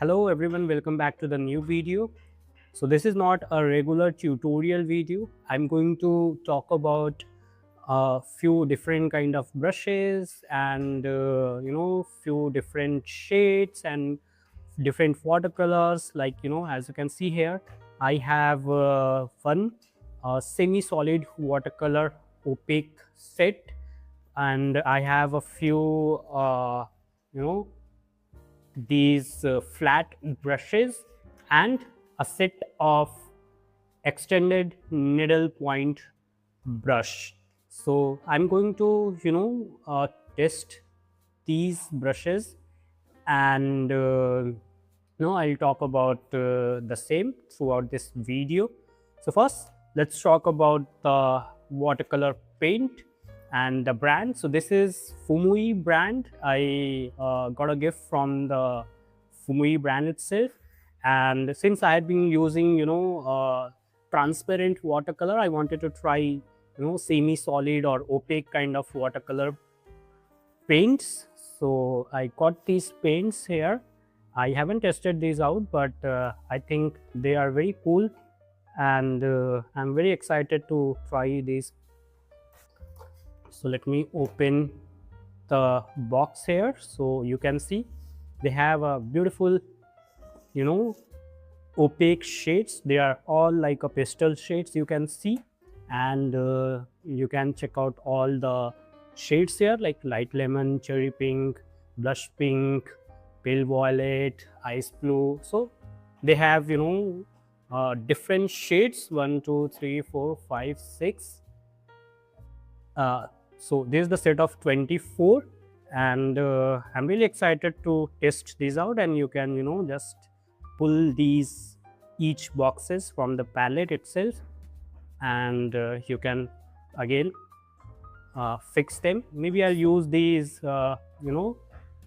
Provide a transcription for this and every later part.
Hello everyone, welcome back to the new video. So this is not a regular tutorial video. I'm going to talk about a few different kind of brushes and few different shades and different watercolors. Like as you can see here, I have one semi-solid watercolor opaque set, and I have a few you know these flat brushes and a set of extended needle point brush. So I'm going to test these brushes, and I'll talk about the same throughout this video. So first, let's talk about the watercolor paint and the brand. So this is Fuumuui brand. I got a gift from the Fuumuui brand itself, and since I had been using transparent watercolor, I wanted to try semi solid or opaque kind of watercolor paints. So I got these paints here. I haven't tested these out, but I think they are very cool, and I'm very excited to try these. So let me open the box here, so you can see they have a beautiful opaque shades. They are all like a pastel shades, you can see, and you can check out all the shades here, like light lemon, cherry pink, blush pink, pale violet, ice blue. So they have different shades, 1 2 3 4 5 6. So this is the set of 24, and I'm really excited to test these out. And you can just pull these each boxes from the palette itself, and you can again fix them. Maybe I'll use these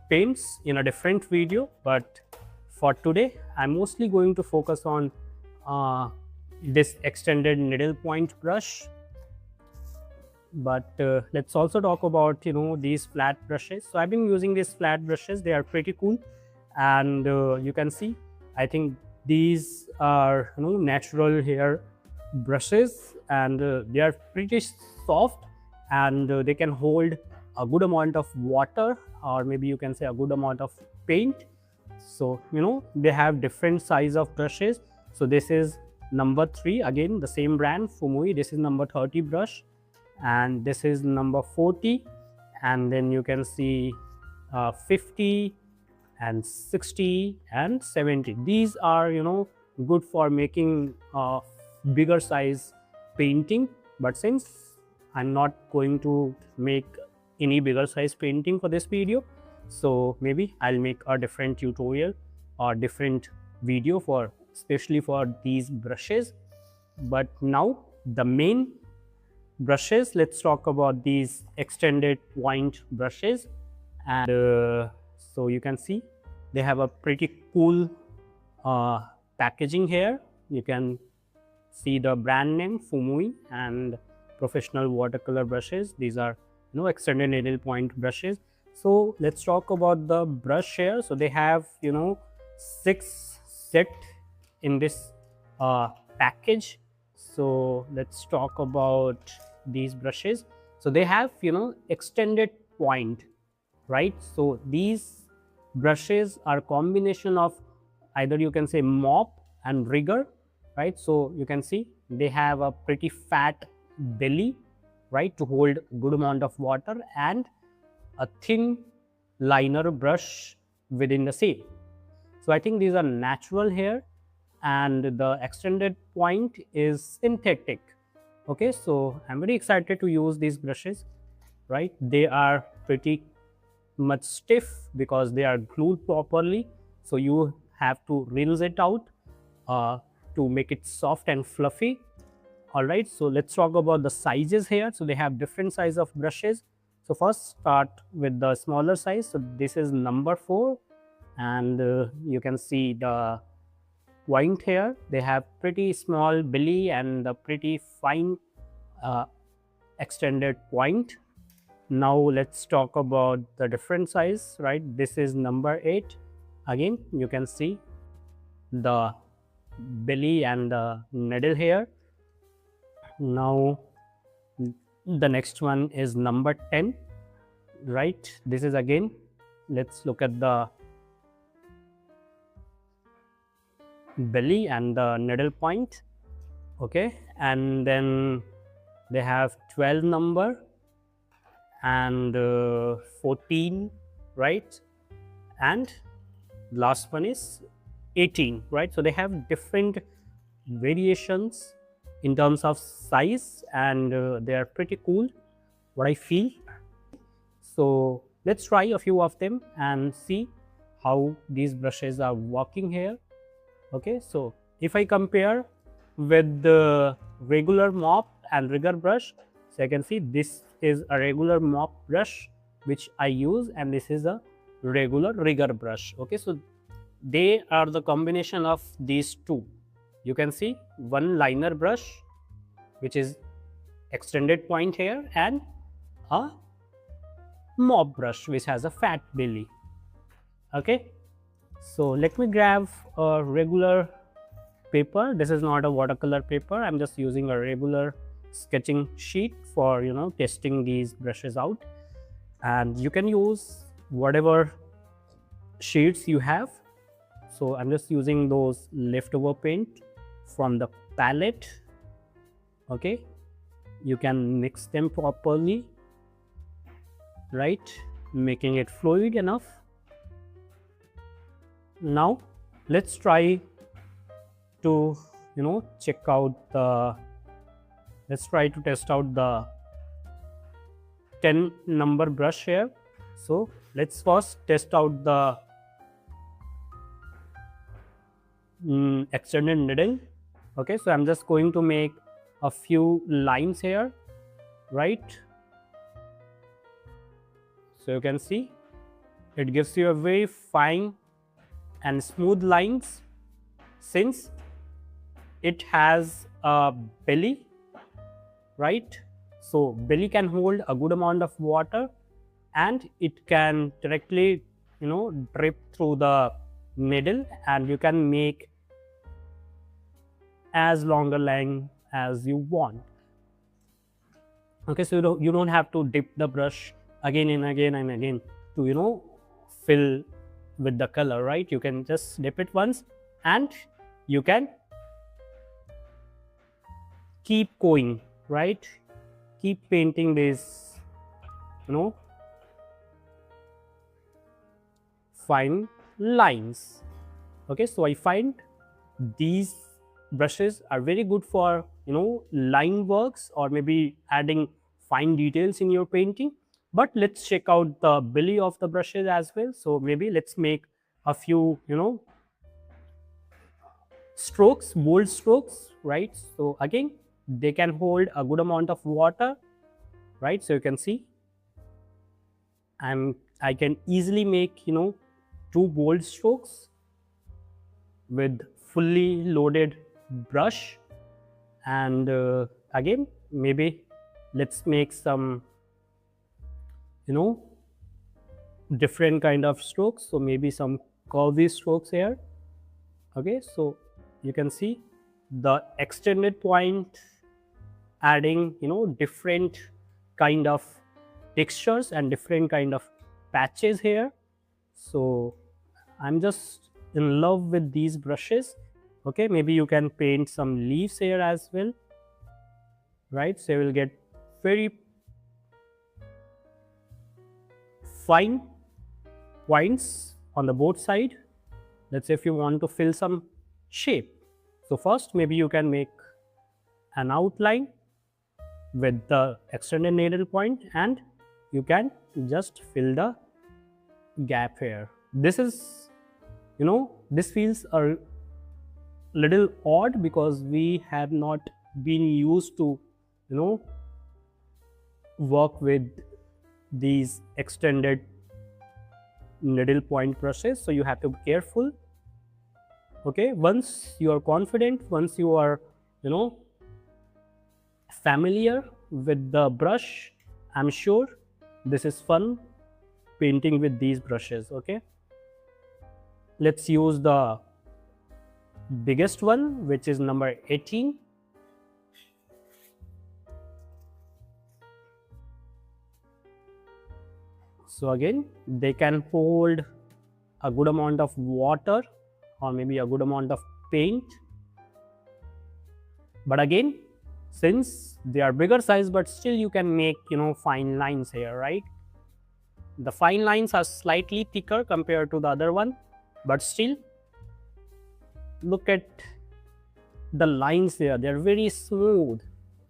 paints in a different video, but for today I'm mostly going to focus on this extended needle point brush. But let's also talk about these flat brushes. So I've been using these flat brushes. They are pretty cool, and you can see, I think these are natural hair brushes, and they are pretty soft, and they can hold a good amount of water, or maybe you can say a good amount of paint. So they have different size of brushes. So this is number 3, again the same brand Fuumuui. This is number 30 brush, and this is number 40, and then you can see 50 and 60 and 70. These are good for making bigger size painting, but since I'm not going to make any bigger size painting for this video, so maybe I'll make a different tutorial or different video for especially for these brushes. But now the main brushes, let's talk about these extended point brushes. And so you can see they have a pretty cool packaging here. You can see the brand name Fuumuui and professional watercolor brushes. These are extended needle point brushes. So let's talk about the brush here. So they have 6 set in this package. So let's talk about these brushes. So they have extended point, right? So these brushes are combination of either you can say mop and rigger, right? So you can see they have a pretty fat belly, right, to hold good amount of water, and a thin liner brush within the same. So I think these are natural here, and the extended point is synthetic. Okay, so I'm very excited to use these brushes, right? They are pretty much stiff because they are glued properly, so you have to rinse it out to make it soft and fluffy. All right, so let's talk about the sizes here. So they have different size of brushes. So first start with the smaller size. So this is number 4, and you can see the point here. They have pretty small belly and a pretty fine extended point. Now let's talk about the different size, right? This is number 8, Again, you can see the belly and the needle here. Now the next one is number 10, right? This is again, let's look at the belly and the needle point. Okay, and then they have 12 number and 14, right? And last one is 18, right? So they have different variations in terms of size, and they are pretty cool, what I feel. So let's try a few of them and see how these brushes are working here. Okay, so if I compare with the regular mop and rigger brush, so I can see this is a regular mop brush which I use, and this is a regular rigger brush. Okay, so they are the combination of these two. You can see one liner brush which is extended point here, and a mop brush which has a fat belly. Okay, so let me grab a regular paper. This is not a watercolor paper. I'm just using a regular sketching sheet for testing these brushes out, and you can use whatever sheets you have. So I'm just using those leftover paint from the palette. Okay, you can mix them properly, right, making it fluid enough. Now let's try to check out the, let's try to test out the 10 number brush here. So let's first test out the extended needle. Okay, so I'm just going to make a few lines here, right? So you can see it gives you a very fine and smooth lines, since it has a belly, right? So belly can hold a good amount of water, and it can directly drip through the needle, and you can make as long a line as you want. Okay, so you don't have to dip the brush again and again and again to fill with the color, right? You can just dip it once, and you can keep going, right? Keep painting these fine lines. Okay, so I find these brushes are very good for line works, or maybe adding fine details in your painting. But let's check out the belly of the brushes as well. So maybe let's make a few strokes, bold strokes, right? So again, they can hold a good amount of water, right? So you can see I can easily make 2 bold strokes with fully loaded brush. And again, maybe let's make some different kind of strokes. So maybe some curvy strokes here. Okay, so you can see the extended point adding different kind of textures and different kind of patches here. So I'm just in love with these brushes. Okay, maybe you can paint some leaves here as well, right? So you will get very fine points on the both side. Let's say if you want to fill some shape. So first, maybe you can make an outline with the extended needle point, and you can just fill the gap here. This is this feels a little odd because we have not been used to work with these extended needle point brushes, so you have to be careful. Okay, once you are confident, once you are familiar with the brush, I'm sure this is fun painting with these brushes. Okay, let's use the biggest one, which is number 18. So again, they can hold a good amount of water or maybe a good amount of paint. But again, since they are bigger size, but still you can make, fine lines here, right? The fine lines are slightly thicker compared to the other one, but still look at the lines there. They're very smooth,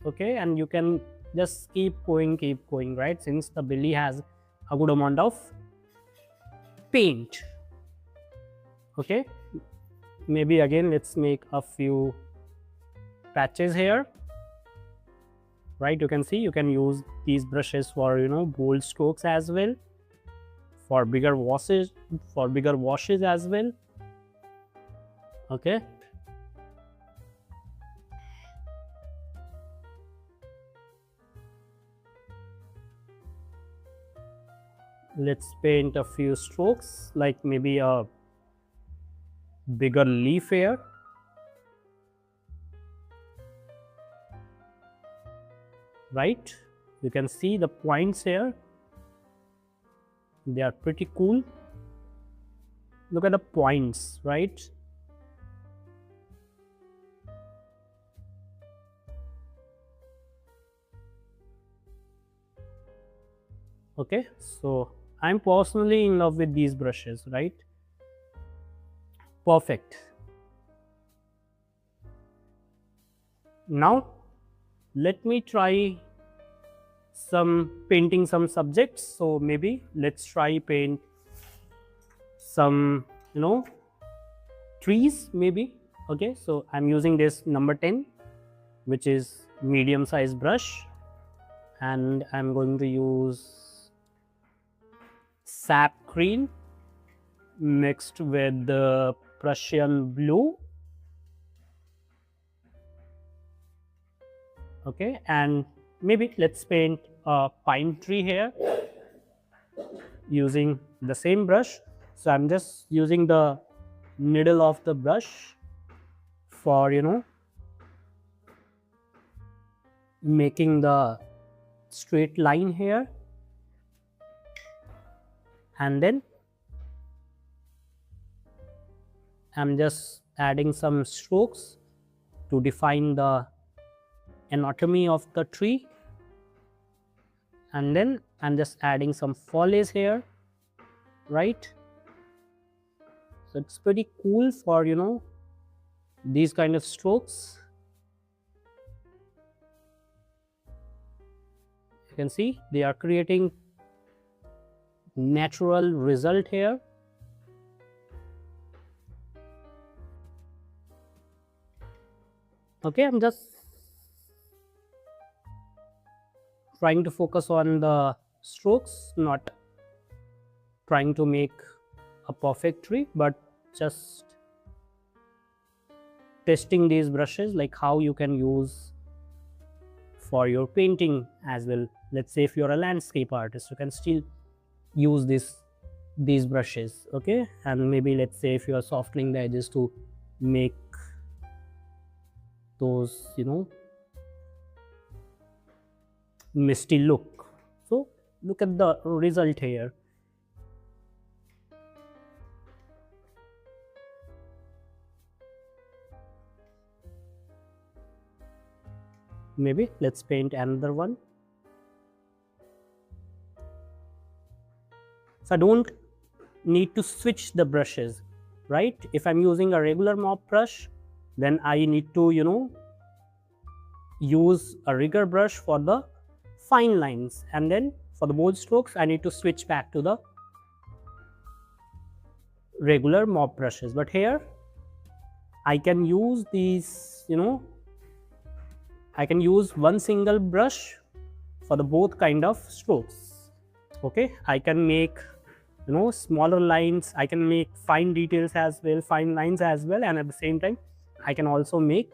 okay? And you can just keep going, right? Since the belly has a good amount of paint, okay? Maybe again, let's make a few patches here, right? You can see you can use these brushes for, bold strokes as well, for bigger washes as well, okay? Let's paint a few strokes, like maybe a bigger leaf here. Right? You can see the points here. They are pretty cool. Look at the points, right? Okay, so I'm personally in love with these brushes, right? Perfect. Now let me try painting some subjects. So maybe let's try paint some, trees maybe. Okay, so I'm using this number 10, which is medium size brush, and I'm going to use sap green mixed with the Prussian blue. Okay, and maybe let's paint a pine tree here using the same brush. So I'm just using the middle of the brush for, making the straight line here, and then I'm just adding some strokes to define the anatomy of the tree, and then I'm just adding some foliage here, right? So it's pretty cool for, these kind of strokes. You can see they are creating natural result here. Okay, I'm just trying to focus on the strokes, not trying to make a perfect tree, but just testing these brushes, like how you can use for your painting as well. Let's say if you're a landscape artist, you can still use these brushes, okay? And maybe let's say if you are softening the edges to make those, misty look. So look at the result here. Maybe let's paint another one. So I don't need to switch the brushes, right? If I'm using a regular mop brush, then I need to, use a rigger brush for the fine lines, and then for the bold strokes I need to switch back to the regular mop brushes. But here I can use these, I can use one single brush for the both kind of strokes. Okay, I can make, smaller lines, I can make fine details as well, fine lines as well, and at the same time I can also make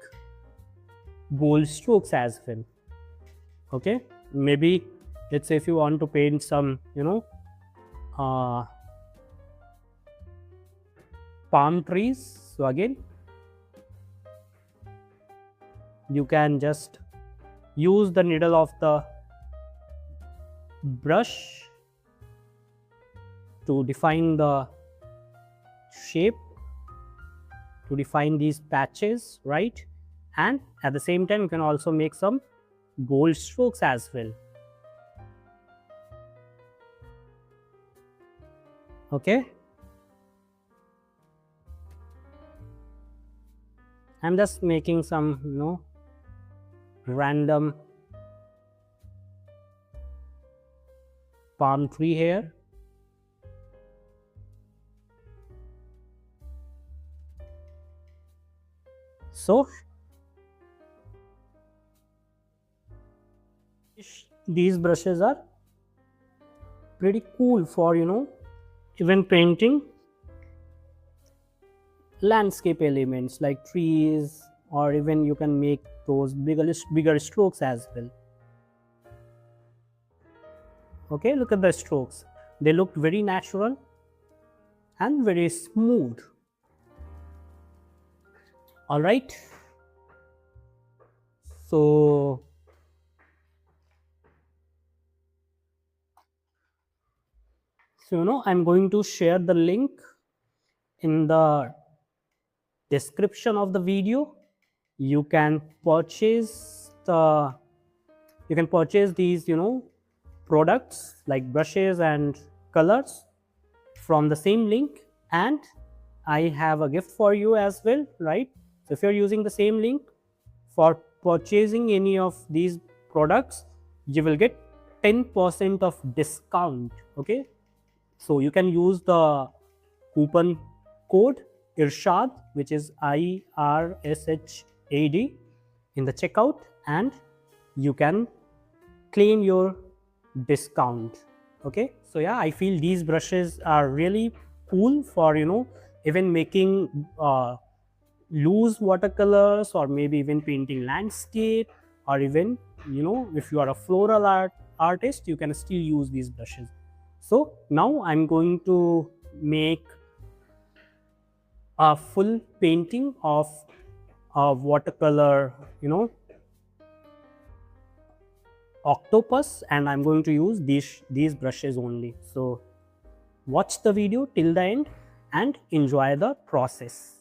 bold strokes as well. Okay, maybe let's say if you want to paint some, palm trees. So again, you can just use the needle of the brush to define the shape, to define these patches, right? And at the same time, you can also make some bold strokes as well. Okay. I'm just making some, random palm tree here. So these brushes are pretty cool for even painting landscape elements like trees, or even you can make those bigger strokes as well. Okay, look at the strokes. They look very natural and very smooth. All right. So I'm going to share the link in the description of the video. You can purchase these products like brushes and colors from the same link, and I have a gift for you as well, right? So if you're using the same link for purchasing any of these products, you will get 10% of discount. Okay, so you can use the coupon code IRSHAD, which is IRSHAD, in the checkout, and you can claim your discount. Okay, so yeah, I feel these brushes are really cool for even making loose watercolors, or maybe even painting landscape, or even if you are a floral artist, you can still use these brushes. So now I'm going to make a full painting of a watercolor octopus, and I'm going to use these brushes only. So watch the video till the end and enjoy the process.